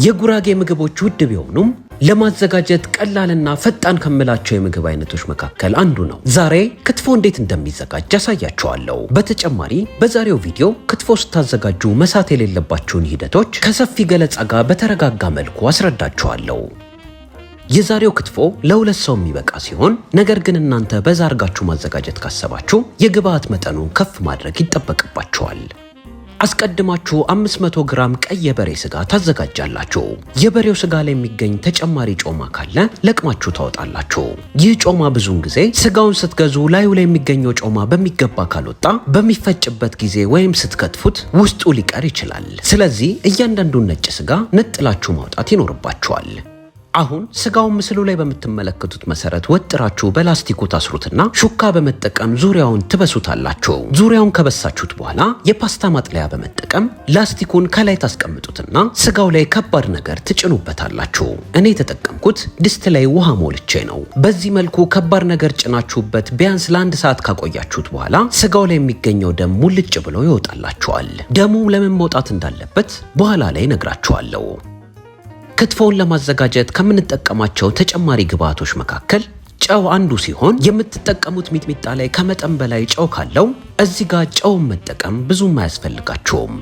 የጉራጌ ምግቦች ውድ ቢሆኑም ለማዘጋጀት ቀላልና ፈጣን ከመላቸው የምግብ አይነቶች መካከል አንዱ ነው። ዛሬ ክትፎ እንዴት እንደሚዘጋጅ አሳያችኋለሁ። በተጨማሪ በዛሬው ቪዲዮ ክትፎ ስታዘጋጁ መሳት የሌለባችሁን ሂደቶች ከሰፊ ገለጻ ጋር በተረጋጋ መልኩ አስረዳችኋለሁ። የዛሬው ክትፎ ለሁለት ሰው የሚበቃ ሲሆን ነገር ግን እናንተ በዛ አርጋችሁ ማዘጋጀት ካሰባችሁ የግብአት መጠኑን ከፍ ማድረግ ይጠበቅባችኋል። አስቀድማችሁ 500 ግራም ቀይ የበሬ ስጋ ታዘጋጃላችሁ። የበሬው ስጋ ላይ የሚገኝ ተጨማሪ ጮማ ካለ ለቅማችሁ ታወጣላችሁ። ይህ ጮማ ብዙውን ጊዜ ስጋውን ስትገዙ ላዩ ላይ የሚገኘው ጮማ በሚገባ ካልወጣ በሚፈጭበት ጊዜ ወይም ስትከትፉት ውስጡ ሊቀር ይችላል። ስለዚህ እያንዳንዱን ነጭ ስጋ ነጥላችሁ ማውጣት ይኖርባችኋል። አሁን ስጋውን ምስሉ ላይ በምትመለከቱት መሰረት ወጥራችሁ በላስቲኩ ታስሩትና ሹካ በመጠቀም ዙሪያውን ትበሱታላችሁ። ዙሪያውን ከበሳችሁት በኋላ የፓስታ ማጥለያ በመጠቀም ላስቲኩን ከላይ ታስቀምጡትና ስጋው ላይ ከባድ ነገር ትጭኑበታላችሁ። እኔ የተጠቀምኩት ድስት ላይ ውሃ ሞልቼ ነው። በዚህ መልኩ ከባድ ነገር ጭናችሁበት ቢያንስ ለ1 ሰዓት ካቆያችሁት በኋላ ስጋው ላይ የሚገኘው ደም ሙልጭ ብሎ ይወጣላችኋል። ደሙ ለምን መውጣት እንዳለበት በኋላ ላይ ነግራችኋለሁ። ክትፎውን ለማዘጋጀት ከምንጠቀማቸው ተጨማሪ ግብአቶች መካከል ጨው አንዱ ሲሆን የምትጠቀሙት ሚጥሚጣ ላይ ከመጠን በላይ ጨው ካለው እዚህ ጋር ጨውን መጠቀም ብዙም አያስፈልጋችሁም።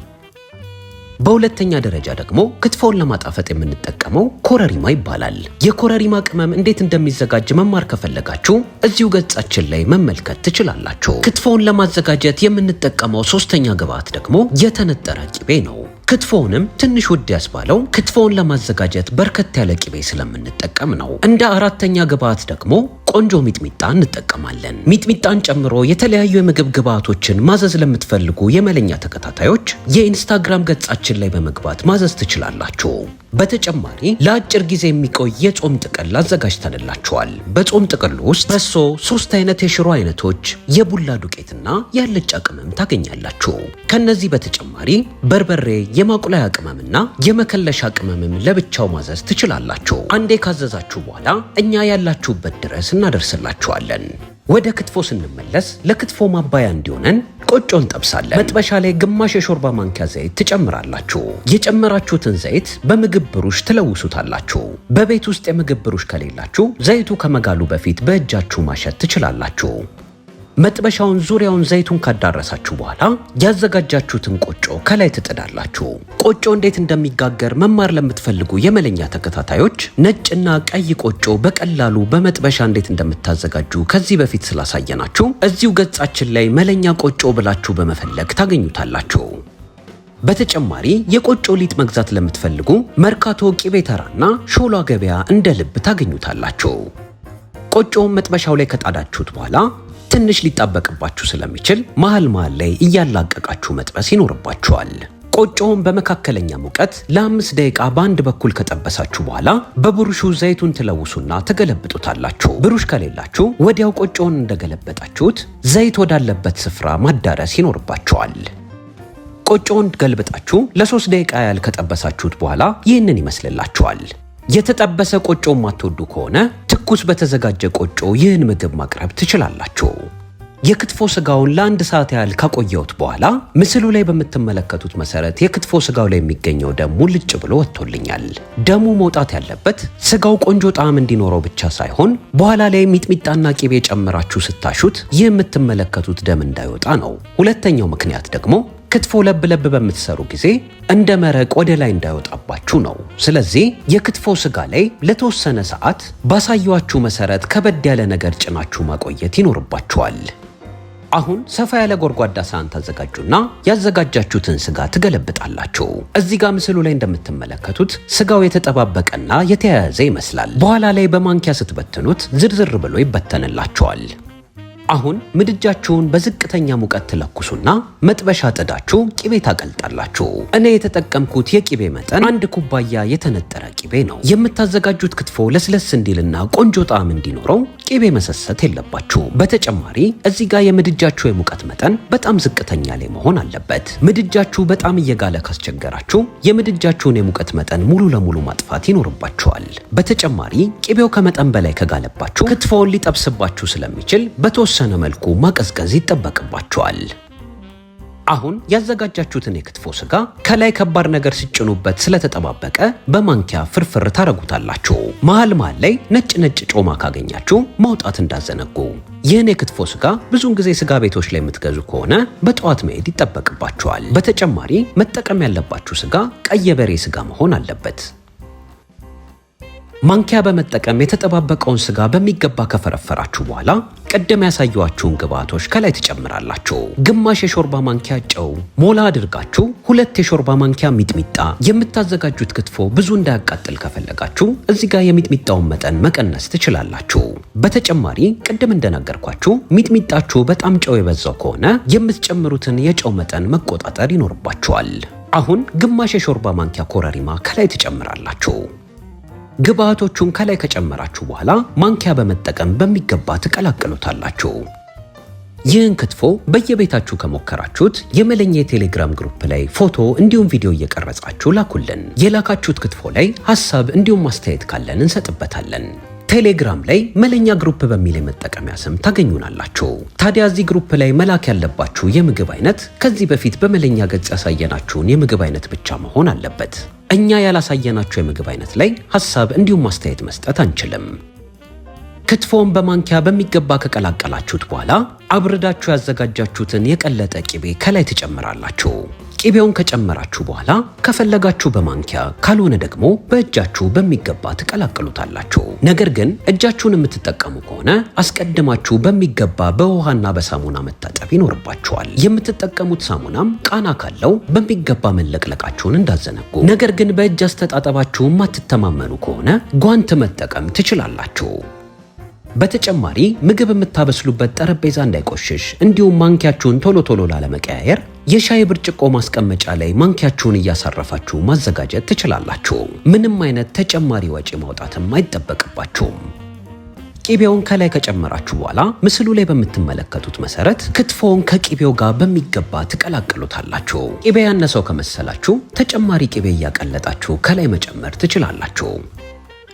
በሁለተኛ ደረጃ ደግሞ ክትፎውን ለማጣፈጥ የምንጠቀመው ኮረሪማ ይባላል። የኮረሪማ ቅመም እንዴት እንደሚዘጋጅ መማር ከፈለጋችሁ እዚሁ ገጻችን ላይ መመልከት ትችላላችሁ። ክትፎውን ለማዘጋጀት የምንጠቀመው ሶስተኛ ግብአት ደግሞ የተነጠረ ቂቤ ነው። ክትፎውንም ትንሽ ውድ ያስባለው ክትፎውን ለማዘጋጀት በርከት ያለ ቂቤ ስለምንጠቀም ነው። እንደ አራተኛ ግብአት ደግሞ ቆንጆ ሚጥሚጣ እንጠቀማለን። ሚጥሚጣን ጨምሮ የተለያዩ የምግብ ግብአቶችን ማዘዝ ለምትፈልጉ የመለኛ ተከታታዮች የኢንስታግራም ገጻችን ላይ በመግባት ማዘዝ ትችላላችሁ። በተጨማሪ ለአጭር ጊዜ የሚቆይ የጾም ጥቅል አዘጋጅተንላችኋል። በጾም ጥቅሉ ውስጥ በሶ፣ 3 አይነት የሽሮ አይነቶች፣ የቡላ ዱቄትና የአልጫ ቅመም ታገኛላችሁ። ከነዚህ በተጨማሪ በርበሬ፣ የማቁላያ ቅመምና የመከለሻ ቅመምም ለብቻው ማዘዝ ትችላላችሁ። አንዴ ካዘዛችሁ በኋላ እኛ ያላችሁበት ድረስ እናደርስላችኋለን። ወደ ክትፎ ስንመለስ ለክትፎ ማባያ እንዲሆነን ቆጮ እንጠብሳለን። መጥበሻ ላይ ግማሽ የሾርባ ማንኪያ ዘይት ትጨምራላችሁ። የጨመራችሁትን ዘይት በምግብ ብሩሽ ትለውሱታላችሁ። በቤት ውስጥ የምግብ ብሩሽ ከሌላችሁ ዘይቱ ከመጋሉ በፊት በእጃችሁ ማሸት ትችላላችሁ። መጥበሻውን ዙሪያውን ዘይቱን ካዳረሳችሁ በኋላ ያዘጋጃችሁትን ቆጮ ከላይ ትጥዳላችሁ። ቆጮ እንዴት እንደሚጋገር መማር ለምትፈልጉ የመለኛ ተከታታዮች ነጭና ቀይ ቆጮ በቀላሉ በመጥበሻ እንዴት እንደምታዘጋጁ ከዚህ በፊት ስላሳየናችሁ እዚሁ ገጻችን ላይ መለኛ ቆጮ ብላችሁ በመፈለግ ታገኙታላችሁ። በተጨማሪ የቆጮ ሊጥ መግዛት ለምትፈልጉ መርካቶ ቂቤ ተራና ሾላ ገበያ እንደ ልብ ታገኙታላችሁ። ቆጮውን መጥበሻው ላይ ከጣዳችሁት በኋላ ትንሽ ሊጣበቅባችሁ ስለሚችል መሃል ላይ እያላቀቃችሁ መጥበስ ይኖርባችኋል። ቆጮውን በመካከለኛ ሙቀት ለ5 ደቂቃ በአንድ በኩል ከጠበሳችሁ በኋላ በብሩሹ ዘይቱን ትለውሱና ተገለብጡታላችሁ። ብሩሽ ከሌላችሁ ወዲያው ቆጮውን እንደገለበጣችሁት ዘይት ወዳለበት ስፍራ ማዳረስ ይኖርባችኋል። ቆጮውን ገልብጣችሁ ለ3 ደቂቃ ያህል ከጠበሳችሁት በኋላ ይህንን ይመስልላችኋል። የተጠበሰ ቆጮ ማትወዱ ከሆነ ትኩስ በተዘጋጀ ቆጮ ይህን ምግብ ማቅረብ ትችላላችሁ። የክትፎ ስጋውን ለ1 ሰዓት ያህል ካቆየሁት በኋላ ምስሉ ላይ በምትመለከቱት መሰረት የክትፎ ስጋው ላይ የሚገኘው ደም ሙልጭ ብሎ ወጥቶልኛል። ደሙ መውጣት ያለበት ስጋው ቆንጆ ጣዕም እንዲኖረው ብቻ ሳይሆን በኋላ ላይ ሚጥሚጣና ቂቤ ጨምራችሁ ስታሹት ይህ የምትመለከቱት ደም እንዳይወጣ ነው። ሁለተኛው ምክንያት ደግሞ ክትፎ ለብ በምትሰሩ ጊዜ እንደ መረቅ ወደ ላይ እንዳይወጣባችሁ ነው። ስለዚህ የክትፎ ስጋ ላይ ለተወሰነ ሰዓት ባሳያችሁ መሰረት ከበድ ያለ ነገር ጭናችሁ ማቆየት ይኖርባችኋል። አሁን ሰፋ ያለ ጎድጓዳ ሳህን ታዘጋጁና ያዘጋጃችሁትን ስጋ ትገለብጣላችሁ። እዚህ ጋር ምስሉ ላይ እንደምትመለከቱት ስጋው የተጠባበቀና የተያያዘ ይመስላል። በኋላ ላይ በማንኪያ ስትበትኑት ዝርዝር ብሎ ይበተንላችኋል። አሁን ምድጃችሁን በዝቅተኛ ሙቀት ትለኩሱና መጥበሻ ጥዳችሁ ቂቤ ታቀልጣላችሁ። እኔ የተጠቀምኩት የቂቤ መጠን 1 ኩባያ የተነጠረ ቂቤ ነው። የምታዘጋጁት ክትፎ ለስለስ እንዲልና ቆንጆ ጣዕም እንዲኖረው ቂቤ መሰሰት የለባችሁ። በተጨማሪ እዚህ ጋር የምድጃችሁ የሙቀት መጠን በጣም ዝቅተኛ ላይ መሆን አለበት። ምድጃችሁ በጣም እየጋለ ካስቸገራችሁ የምድጃችሁን የሙቀት መጠን ሙሉ ለሙሉ ማጥፋት ይኖርባችኋል። በተጨማሪ ቂቤው ከመጠን በላይ ከጋለባችሁ ክትፎውን ሊጠብስባችሁ ስለሚችል በተወሰነ መልኩ ማቀዝቀዝ ይጠበቅባችኋል። አሁን ያዘጋጃችሁትን የክትፎ ስጋ ከላይ ከባድ ነገር ሲጭኑበት ስለተጠባበቀ በማንኪያ ፍርፍር ታረጉታላችሁ። መሃል ላይ ነጭ ጮማ ካገኛችሁ ማውጣት እንዳዘነጉ። ይህን የክትፎ ስጋ ብዙውን ጊዜ ስጋ ቤቶች ላይ የምትገዙ ከሆነ በጠዋት መሄድ ይጠበቅባችኋል። በተጨማሪ መጠቀም ያለባችሁ ስጋ ቀይ በሬ ስጋ መሆን አለበት። ማንኪያ በመጠቀም የተጠባበቀውን ስጋ በሚገባ ከፈረፈራችሁ በኋላ ቀደም ያሳየኋችሁን ግብአቶች ከላይ ትጨምራላችሁ። ግማሽ የሾርባ ማንኪያ ጨው ሞላ አድርጋችሁ፣ 2 የሾርባ ማንኪያ ሚጥሚጣ። የምታዘጋጁት ክትፎ ብዙ እንዳያቃጥል ከፈለጋችሁ እዚህ ጋር የሚጥሚጣውን መጠን መቀነስ ትችላላችሁ። በተጨማሪ ቅድም እንደነገርኳችሁ ሚጥሚጣችሁ በጣም ጨው የበዛው ከሆነ የምትጨምሩትን የጨው መጠን መቆጣጠር ይኖርባችኋል። አሁን ግማሽ የሾርባ ማንኪያ ኮረሪማ ከላይ ትጨምራላችሁ። ግብአቶቹን ከላይ ከጨመራችሁ በኋላ ማንኪያ በመጠቀም በሚገባ ትቀላቅሉታላችሁ። ይህን ክትፎ በየቤታችሁ ከሞከራችሁት የመለኛ የቴሌግራም ግሩፕ ላይ ፎቶ እንዲሁም ቪዲዮ እየቀረጻችሁ ላኩልን። የላካችሁት ክትፎ ላይ ሐሳብ እንዲሁም ማስተያየት ካለን እንሰጥበታለን። ቴሌግራም ላይ መለኛ ግሩፕ በሚል የመጠቀሚያ ስም ታገኙናላችሁ። ታዲያ እዚህ ግሩፕ ላይ መላክ ያለባችሁ የምግብ አይነት ከዚህ በፊት በመለኛ ገጽ ያሳየናችሁን የምግብ አይነት ብቻ መሆን አለበት። እኛ ያላሳየናችሁ የምግብ አይነት ላይ ሐሳብ እንዲሁም ማስተያየት መስጠት አንችልም። ክትፎውን በማንኪያ በሚገባ ከቀላቀላችሁት በኋላ አብርዳችሁ ያዘጋጃችሁትን የቀለጠ ቂቤ ከላይ ትጨምራላችሁ። ቂቤውን ከጨመራችሁ በኋላ ከፈለጋችሁ በማንኪያ ካልሆነ ደግሞ በእጃችሁ በሚገባ ትቀላቅሉታላችሁ። ነገር ግን እጃችሁን የምትጠቀሙ ከሆነ አስቀድማችሁ በሚገባ በውሃና በሳሙና መታጠብ ይኖርባችኋል። የምትጠቀሙት ሳሙናም ቃና ካለው በሚገባ መለቅለቃችሁን እንዳዘነጉ። ነገር ግን በእጅ አስተጣጠባችሁ የማትተማመኑ ከሆነ ጓንት መጠቀም ትችላላችሁ። በተጨማሪ ምግብ የምታበስሉበት ጠረጴዛ እንዳይቆሽሽ እንዲሁም ማንኪያችሁን ቶሎ ላለመቀያየር የሻይ ብርጭቆ ማስቀመጫ ላይ ማንኪያችሁን እያሳረፋችሁ ማዘጋጀት ትችላላችሁ። ምንም አይነት ተጨማሪ ወጪ ማውጣትም አይጠበቅባችሁም። ቂቤውን ከላይ ከጨመራችሁ በኋላ ምስሉ ላይ በምትመለከቱት መሰረት ክትፎውን ከቂቤው ጋር በሚገባ ትቀላቅሉታላችሁ። ቂቤ ያነሰው ከመሰላችሁ ተጨማሪ ቂቤ እያቀለጣችሁ ከላይ መጨመር ትችላላችሁ።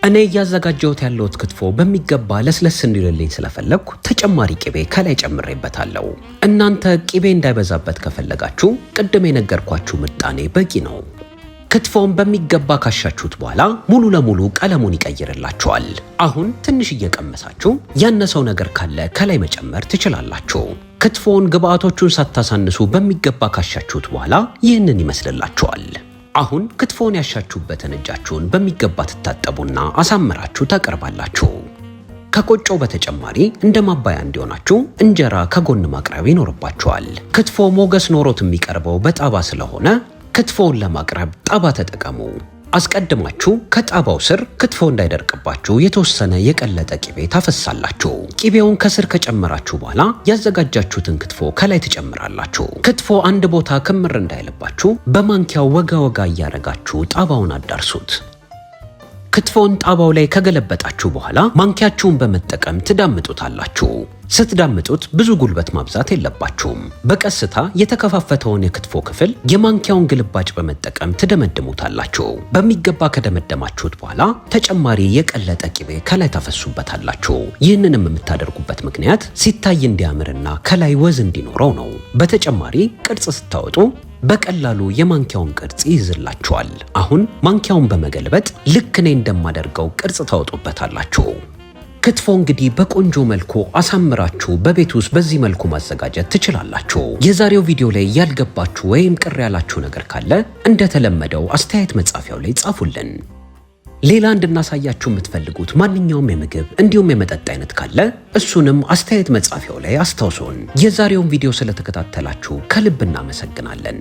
እኔ እያዘጋጀሁት ያለሁት ክትፎ በሚገባ ለስለስ እንዲልልኝ ስለፈለግኩ ተጨማሪ ቂቤ ከላይ ጨምሬበታለሁ። እናንተ ቂቤ እንዳይበዛበት ከፈለጋችሁ ቅድም የነገርኳችሁ ምጣኔ በቂ ነው። ክትፎውን በሚገባ ካሻችሁት በኋላ ሙሉ ለሙሉ ቀለሙን ይቀይርላችኋል። አሁን ትንሽ እየቀመሳችሁ ያነሰው ነገር ካለ ከላይ መጨመር ትችላላችሁ። ክትፎውን ግብአቶቹን ሳታሳንሱ በሚገባ ካሻችሁት በኋላ ይህንን ይመስልላችኋል። አሁን ክትፎውን ያሻችሁበትን እጃችሁን በሚገባ ትታጠቡና አሳምራችሁ ታቀርባላችሁ። ከቆጮው በተጨማሪ እንደ ማባያ እንዲሆናችሁ እንጀራ ከጎን ማቅረብ ይኖርባችኋል። ክትፎ ሞገስ ኖሮት የሚቀርበው በጣባ ስለሆነ ክትፎውን ለማቅረብ ጣባ ተጠቀሙ። አስቀድማችሁ ከጣባው ስር ክትፎ እንዳይደርቅባችሁ የተወሰነ የቀለጠ ቂቤ ታፈሳላችሁ። ቂቤውን ከስር ከጨመራችሁ በኋላ ያዘጋጃችሁትን ክትፎ ከላይ ትጨምራላችሁ። ክትፎ አንድ ቦታ ክምር እንዳይልባችሁ በማንኪያው ወጋ እያረጋችሁ ጣባውን አዳርሱት። ክትፎውን ጣባው ላይ ከገለበጣችሁ በኋላ ማንኪያችሁን በመጠቀም ትዳምጡታላችሁ። ስትዳምጡት ብዙ ጉልበት ማብዛት የለባችሁም። በቀስታ የተከፋፈተውን የክትፎ ክፍል የማንኪያውን ግልባጭ በመጠቀም ትደመድሙታላችሁ። በሚገባ ከደመደማችሁት በኋላ ተጨማሪ የቀለጠ ቂቤ ከላይ ታፈሱበታላችሁ። ይህንንም የምታደርጉበት ምክንያት ሲታይ እንዲያምርና ከላይ ወዝ እንዲኖረው ነው። በተጨማሪ ቅርጽ ስታወጡ በቀላሉ የማንኪያውን ቅርጽ ይይዝላችኋል። አሁን ማንኪያውን በመገልበጥ ልክ እኔ እንደማደርገው ቅርጽ ታወጡበታላችሁ። ክትፎ እንግዲህ በቆንጆ መልኩ አሳምራችሁ በቤት ውስጥ በዚህ መልኩ ማዘጋጀት ትችላላችሁ። የዛሬው ቪዲዮ ላይ ያልገባችሁ ወይም ቅር ያላችሁ ነገር ካለ እንደተለመደው አስተያየት መጻፊያው ላይ ጻፉልን። ሌላ እንድናሳያችሁ የምትፈልጉት ማንኛውም የምግብ እንዲሁም የመጠጥ አይነት ካለ እሱንም አስተያየት መጻፊያው ላይ አስታውሱን። የዛሬውን ቪዲዮ ስለተከታተላችሁ ከልብ እናመሰግናለን።